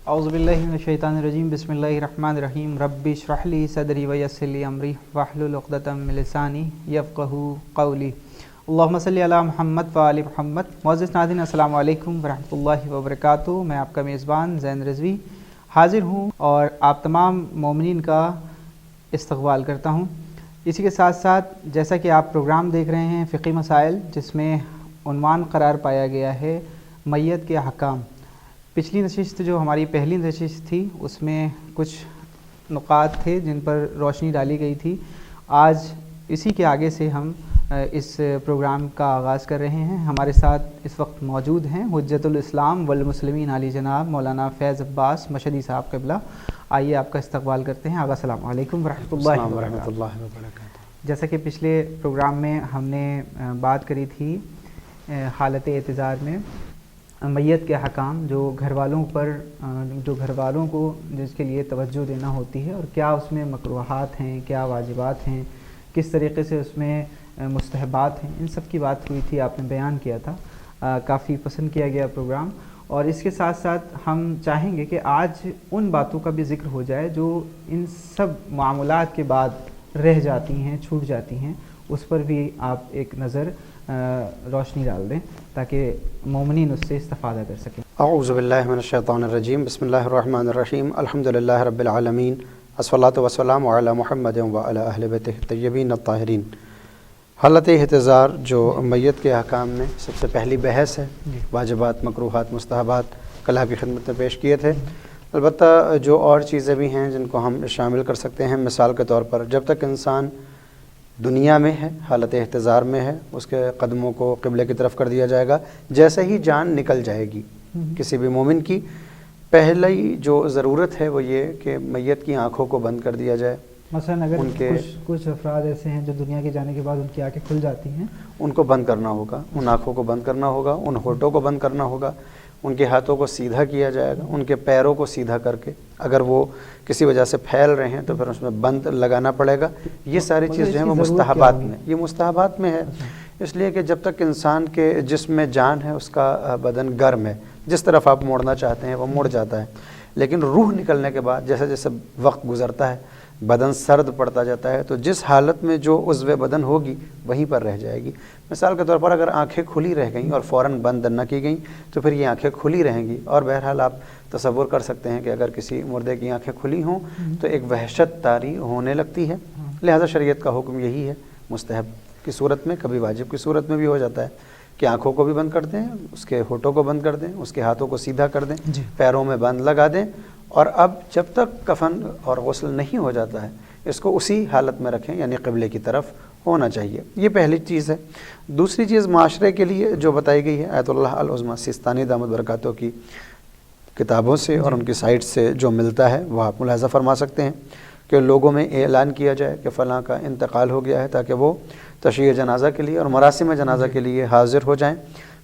औज़ुबिल्लाहि मिनश्शैतानिर्रजीम बिस्मिल्लाहिर्रहमानिर्रहीम रब्बि इश्रह ली सदरी व यस्सिर ली अमरी वहलुल उक़दतम मिन लिसानी यफ़क़हू क़ौली। अल्लाहुम्मा सल्लि अला मुहम्मद व आलि मुहम्मद। मुअज़्ज़िज़ नाज़रीन, अस्सलामु अलैकुम व रहमतुल्लाहि व बरकातुहू। मैं आपका मेज़बान ज़ैन रिज़वी हाज़िर हूँ और आप तमाम मोमिनीन का इस्तक़बाल करता हूँ। इसी के साथ साथ जैसा कि आप प्रोग्राम देख रहे हैं फ़िक़ही मसाइल, जिसमें उन्वान करार पाया गया है मैयत के अहकाम। पिछली नशिस्त जो हमारी पहली नशिस्त थी उसमें कुछ नुकात थे जिन पर रोशनी डाली गई थी। आज इसी के आगे से हम इस प्रोग्राम का आगाज़ कर रहे हैं। हमारे साथ इस वक्त मौजूद हैं हुज्जतुल इस्लाम वल मुस्लिमीन आली जनाब मौलाना फैज़ अब्बास मशहदी साहब क़िबला। आइए आपका इस्तक़बाल करते हैं। आगा अस्सलामु अलैकुम व रहमतुल्लाहि व बरकातुहू। जैसा कि पिछले प्रोग्राम में हमने बात करी थी हालत एतज़ार में मैयत के अहकाम, जो घर वालों को जिसके लिए तवज्जो देना होती है और क्या उसमें मकरूहात हैं, क्या वाजिबात हैं, किस तरीक़े से उसमें मुस्तहबात हैं, इन सब की बात हुई थी, आपने बयान किया था। काफ़ी पसंद किया गया प्रोग्राम। और इसके साथ साथ हम चाहेंगे कि आज उन बातों का भी ज़िक्र हो जाए जो इन सब मामूलात के बाद रह जाती हैं, छूट जाती हैं। उस पर भी आप एक नज़र रोशनी डाल दें ताकि मोमिनीन उससे इस्तिफ़ादा कर सकें। अऊज़ु बिल्लाहि मिनश शैतानिर रजीम बिस्मिल्लाहिर रहमानिर रहीम अल्हम्दुलिल्लाहि रब्बिल आलमीन अस्सलातु वस्सलामु अला मुहम्मदिन व अला अहलि बैतिहि तय्यबीन अत्ताहिरीन। हालत एहतिज़ार जो मैयत के अहकाम में सबसे पहली बहस है, वाजिबात, मकरूहात, मुस्तहबात कल आपकी खिदमत में पेश किए थे। अलबत्ता जो और चीज़ें भी हैं जिनको हम शामिल कर सकते हैं, मिसाल के तौर पर जब तक इंसान दुनिया में है, हालत एहतिज़ार में है, उसके कदमों को क़िबले की तरफ कर दिया जाएगा। जैसे ही जान निकल जाएगी किसी भी मोमिन की, पहली जो ज़रूरत है वो ये कि मैयत की आँखों को बंद कर दिया जाए। मसलन अगर कुछ अफराद ऐसे हैं जो दुनिया के जाने के बाद उनकी आँखें खुल जाती हैं, उनको बंद करना होगा, उन आँखों को बंद करना होगा, उन होठों को बंद करना होगा, उनके हाथों को सीधा किया जाएगा, उनके पैरों को सीधा करके अगर वो किसी वजह से फैल रहे हैं तो फिर उसमें बंद लगाना पड़ेगा। ये सारी चीज़ जो है वो मुस्तहबात में, ये मुस्तहबात में है। इसलिए कि जब तक इंसान के जिस्म में जान है, उसका बदन गर्म है, जिस तरफ आप मोड़ना चाहते हैं वो मुड़ जाता है। लेकिन रूह निकलने के बाद जैसे जैसे वक्त गुज़रता है, बदन सर्द पड़ता जाता है, तो जिस हालत में जो उज़्व बदन होगी वहीं पर रह जाएगी। मिसाल के तौर पर अगर आंखें खुली रह गईं और फ़ौरन बंद न की गईं तो फिर ये आंखें खुली रहेंगी। और बहरहाल आप तसव्वुर कर सकते हैं कि अगर किसी मुर्दे की आंखें खुली हों तो एक वहशत तारी होने लगती है। लिहाजा शरीयत का हुक्म यही है, मुस्तहब की सूरत में, कभी वाजिब की सूरत में भी हो जाता है कि आँखों को भी बंद कर दें, उसके होठों को बंद कर दें, उसके हाथों को सीधा कर दें, पैरों में बंद लगा दें। और अब जब तक कफन और गुस्ल नहीं हो जाता है, इसको उसी हालत में रखें, यानी क़िबले की तरफ होना चाहिए। ये पहली चीज़ है। दूसरी चीज़ माशरे के लिए जो बताई गई है आयतुल्लाह अल उज़्मा सिस्तानी दामद बरकातों की किताबों से और उनकी साइट से जो मिलता है वह आप मुलाहज़ा फरमा सकते हैं कि लोगों में ऐलान किया जाए कि फ़लाँ का इंतकाल हो गया है, ताकि वो तशय्यी जनाज़ा के लिए और मरासिम जनाज़ा के लिए हाज़िर हो जाएँ।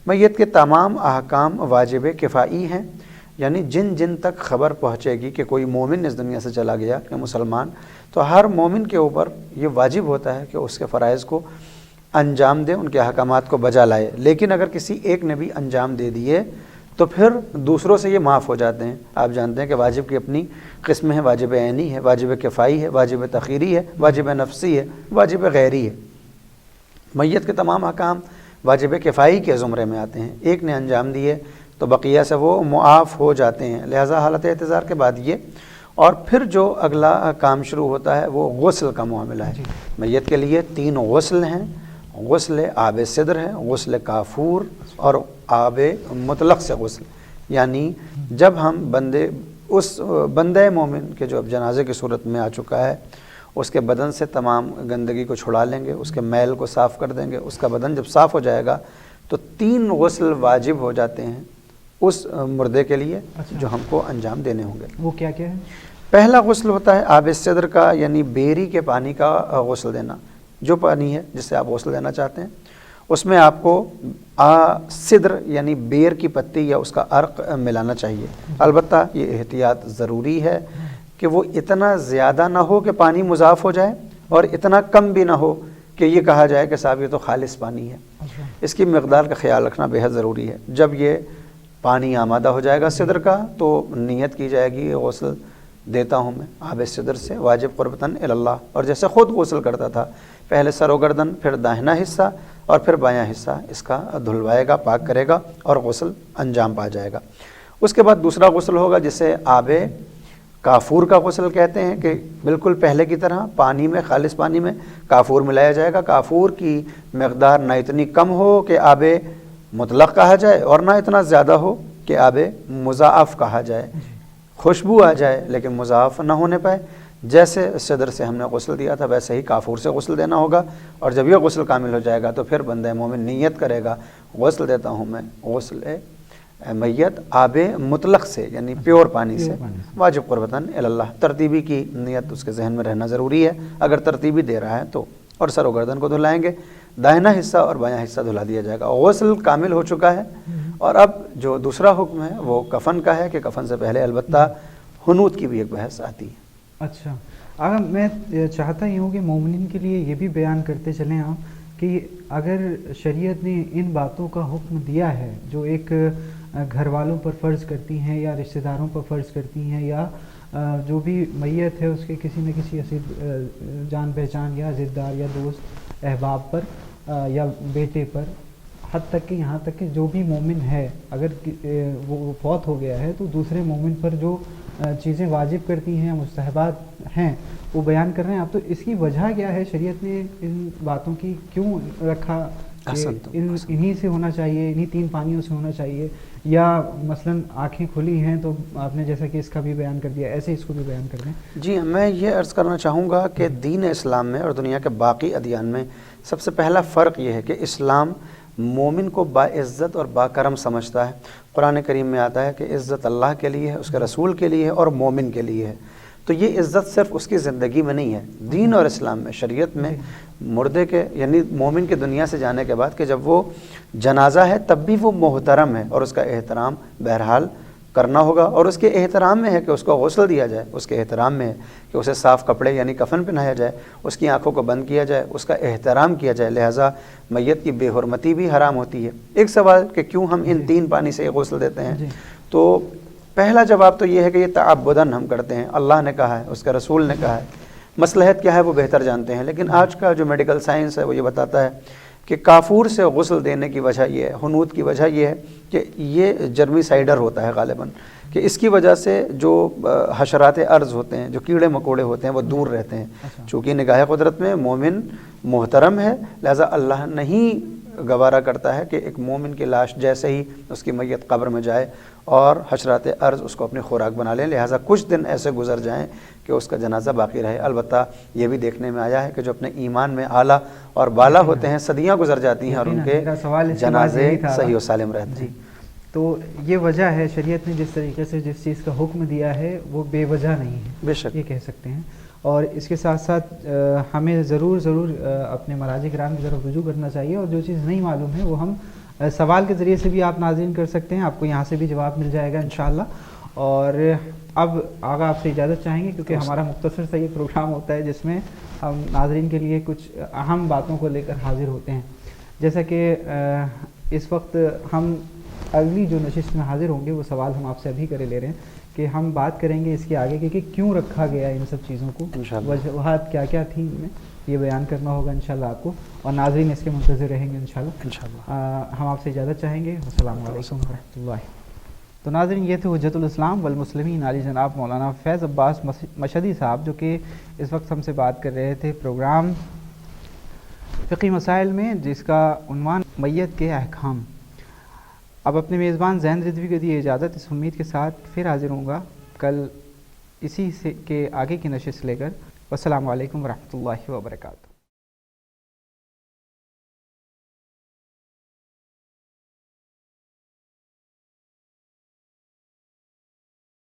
मैयत के तमाम अहकाम वाजिब किफ़ाई हैं, यानी जिन जिन तक ख़बर पहुँचेगी कि कोई मोमिन इस दुनिया से चला गया, कि मुसलमान, तो हर मोमिन के ऊपर ये वाजिब होता है कि उसके फ़राइज़ को अंजाम दे, उनके अहकामात को बजा लाए। लेकिन अगर किसी एक ने भी अंजाम दे दिए तो फिर दूसरों से ये माफ़ हो जाते हैं। आप जानते हैं कि वाजिब की अपनी किस्में हैं, वाजिब ऐनी है, वाजिब किफ़ाई है, वाजिब तख़ीरी है, वाजिब नफ़सी है, वाजिब गैरी है। मैयत के तमाम अहकाम वाजिब किफ़ाई के ज़ुमरे में आते हैं। एक ने अंजाम दिए तो बक़िया से वो मुआफ़ हो जाते हैं। लिहाजा हालत एहतिज़ार के बाद ये, और फिर जो अगला काम शुरू होता है वो गुस्ल का मामला है। मैयत के लिए 3 गुस्ल हैं। गुस्ल आब सिद्र है, गुस्ल काफूर और आब मुतलक़ से गुस्ल। यानी जब हम उस बंदे मोमिन के जो अब जनाजे की सूरत में आ चुका है, उसके बदन से तमाम गंदगी को छुड़ा लेंगे, उसके मैल को साफ़ कर देंगे। उसका बदन जब साफ़ हो जाएगा तो 3 गुस्ल वाजिब हो जाते हैं उस मुर्दे के लिए जो हमको अंजाम देने होंगे। वो क्या क्या है? पहला गुस्ल होता है आब सिद्र का, यानी बेरी के पानी का गुस्ल देना। जो पानी है जिससे आप गुस्ल देना चाहते हैं, उसमें आपको सिद्र यानी बेर की पत्ती या उसका अर्क मिलाना चाहिए। अलबत्ता ये एहतियात ज़रूरी है कि वो इतना ज़्यादा ना हो कि पानी मुज़ाफ़ हो जाए और इतना कम भी ना हो कि ये कहा जाए कि साहब ये तो खालिस पानी है। इसकी मकदार का ख्याल रखना बेहद ज़रूरी है। जब ये پانی آمادہ ہو جائے گا صدر کا تو نیت کی جائے گی غسل دیتا ہوں میں آب صدر سے واجب قربتاً اللہ، اور جیسے خود غسل کرتا تھا پہلے سر و گردن، پھر داہنا حصہ اور پھر بایاں حصہ اس کا دھلوائے گا، پاک کرے گا اور غسل انجام پا جائے گا۔ اس کے بعد دوسرا غسل ہوگا جسے آب کافور کا غسل کہتے ہیں، کہ بالکل پہلے کی طرح پانی میں، خالص پانی میں کافور ملایا جائے گا۔ کافور کی مقدار نہ اتنی کم ہو کہ آب مطلق کہا جائے اور نہ اتنا زیادہ ہو کہ آب مضاعف کہا جائے، خوشبو آ جائے لیکن مضاعف نہ ہونے پائے۔ جیسے صدر سے ہم نے غسل دیا تھا ویسے ہی کافور سے غسل دینا ہوگا، اور جب یہ غسل کامل ہو جائے گا تو پھر بندہ مومن نیت کرے گا غسل دیتا ہوں میں غسل میت آب مطلق سے، یعنی پیور پانی سے، واجب قربتاً اللہ۔ ترتیبی کی نیت اس کے ذہن میں رہنا ضروری ہے اگر ترتیبی دے رہا ہے تو، اور سر و گردن کو دھلائیں گے، داہنا حصہ اور بایاں حصہ دھلا دیا جائے گا۔ غسل کامل ہو چکا ہے، اور اب جو دوسرا حکم ہے وہ کفن کا ہے، کہ کفن سے پہلے البتہ حنوت کی بھی ایک بحث آتی ہے۔ اچھا، اگر میں چاہتا ہی ہوں کہ مومنین کے لیے یہ بھی بیان کرتے چلیں آپ کہ اگر شریعت نے ان باتوں کا حکم دیا ہے جو ایک گھر والوں پر فرض کرتی ہیں یا رشتہ داروں پر فرض کرتی ہیں یا جو بھی میت ہے اس کے کسی نہ کسی جان پہچان یا عزیزدار یا دوست احباب پر یا بیٹے پر، حد تک کہ یہاں تک کہ جو بھی مومن ہے اگر وہ فوت ہو گیا ہے تو دوسرے مومن پر جو چیزیں واجب کرتی ہیں، مستحبات ہیں، وہ بیان کر رہے ہیں آپ۔ تو اس کی وجہ کیا ہے؟ شریعت نے ان باتوں کی کیوں رکھا کہ انہی سے ہونا چاہیے، انہی 3 پانیوں سے ہونا چاہیے، یا مثلا آنکھیں کھلی ہیں تو آپ نے جیسا کہ اس کا بھی بیان کر دیا ایسے اس کو بھی بیان کر دیں؟ جی، میں یہ عرض کرنا چاہوں گا کہ دین اسلام میں اور دنیا کے باقی ادیان میں سب سے پہلا فرق یہ ہے کہ اسلام مومن کو باعزت اور باکرم سمجھتا ہے۔ قرآن کریم میں آتا ہے کہ عزت اللہ کے لیے ہے، اس کے رسول کے لیے ہے اور مومن کے لیے ہے۔ تو یہ عزت صرف اس کی زندگی میں نہیں ہے، دین اور اسلام میں، شریعت میں مردے کے یعنی مومن کے دنیا سے جانے کے بعد کہ جب وہ جنازہ ہے تب بھی وہ محترم ہے، اور اس کا احترام بہرحال کرنا ہوگا، اور اس کے احترام میں ہے کہ اس کو غسل دیا جائے، اس کے احترام میں ہے کہ اسے صاف کپڑے یعنی کفن پہنایا جائے، اس کی آنکھوں کو بند کیا جائے، اس کا احترام کیا جائے، لہٰذا میت کی بے حرمتی بھی حرام ہوتی ہے۔ ایک سوال کہ کیوں ہم ان 3 پانی سے غسل دیتے ہیں، تو پہلا جواب تو یہ ہے کہ یہ تعبداً ہم کرتے ہیں، اللہ نے کہا ہے، اس کے رسول نے کہا ہے، مصلحت کیا ہے وہ بہتر جانتے ہیں۔ لیکن آج کا جو میڈیکل سائنس ہے وہ یہ بتاتا ہے کہ کافور سے غسل دینے کی وجہ یہ ہے، حنوت کی وجہ یہ ہے کہ یہ جرمی سائڈر ہوتا ہے غالباً، کہ اس کی وجہ سے جو حشرات ارض ہوتے ہیں، جو کیڑے مکوڑے ہوتے ہیں وہ دور رہتے ہیں۔ چونکہ نگاہ قدرت میں مومن محترم ہے، لہذا اللہ نہیں گوارا کرتا ہے کہ ایک مومن کی لاش جیسے ہی اس کی میت قبر میں جائے اور حشرات ارض اس کو اپنی خوراک بنا لیں، لہٰذا کچھ دن ایسے گزر جائیں کہ اس کا جنازہ باقی رہے۔ البتہ یہ بھی دیکھنے میں آیا ہے کہ جو اپنے ایمان میں اعلیٰ اور بالا ہوتے ہیں صدیاں گزر جاتی ہیں اور ان کے جنازے صحیح و سالم رہتے ہیں۔ تو یہ وجہ ہے شریعت نے جس طریقے سے جس چیز کا حکم دیا ہے وہ بے وجہ نہیں ہے، بے شک، یہ کہہ سکتے ہیں۔ اور اس کے ساتھ ساتھ ہمیں ضرور اپنے مراجع کرام کی طرف رجوع کرنا چاہیے، اور جو چیز نہیں معلوم ہے وہ ہم سوال کے ذریعے سے بھی آپ ناظرین کر سکتے ہیں، آپ کو یہاں سے بھی جواب مل جائے گا انشاءاللہ۔ اور اب آگا آپ سے اجازت چاہیں گے کیونکہ ہمارا مختصر سا یہ پروگرام ہوتا ہے جس میں ہم ناظرین کے لیے کچھ اہم باتوں کو لے کر حاضر ہوتے ہیں، جیسا کہ اس وقت ہم اگلی جو نشست میں حاضر ہوں گے وہ سوال ہم آپ سے ابھی کرے لے رہے ہیں کہ ہم بات کریں گے اس کے آگے کہ کیوں رکھا گیا ان سب چیزوں کو، وجوہات کیا کیا تھیں ان میں، یہ بیان کرنا ہوگا انشاءاللہ آپ کو، اور ناظرین اس کے منتظر رہیں گے انشاءاللہ۔ ہم آپ سے اجازت چاہیں گے، السلام علیکم ورحمۃ اللہ۔ تو ناظرین یہ تھے حجت الاسلام والمسلمین علی جناب مولانا فیض عباس مشہدی صاحب، جو کہ اس وقت ہم سے بات کر رہے تھے پروگرام فقہی مسائل میں جس کا عنوان میت کے احکام۔ اب اپنے میزبان زین رضوی کو دی اجازت، اس امید کے ساتھ پھر حاضر ہوں گا کل اسی سے کے آگے کی نشست لے کر۔ والسلام علیکم ورحمۃ اللہ وبرکاتہ۔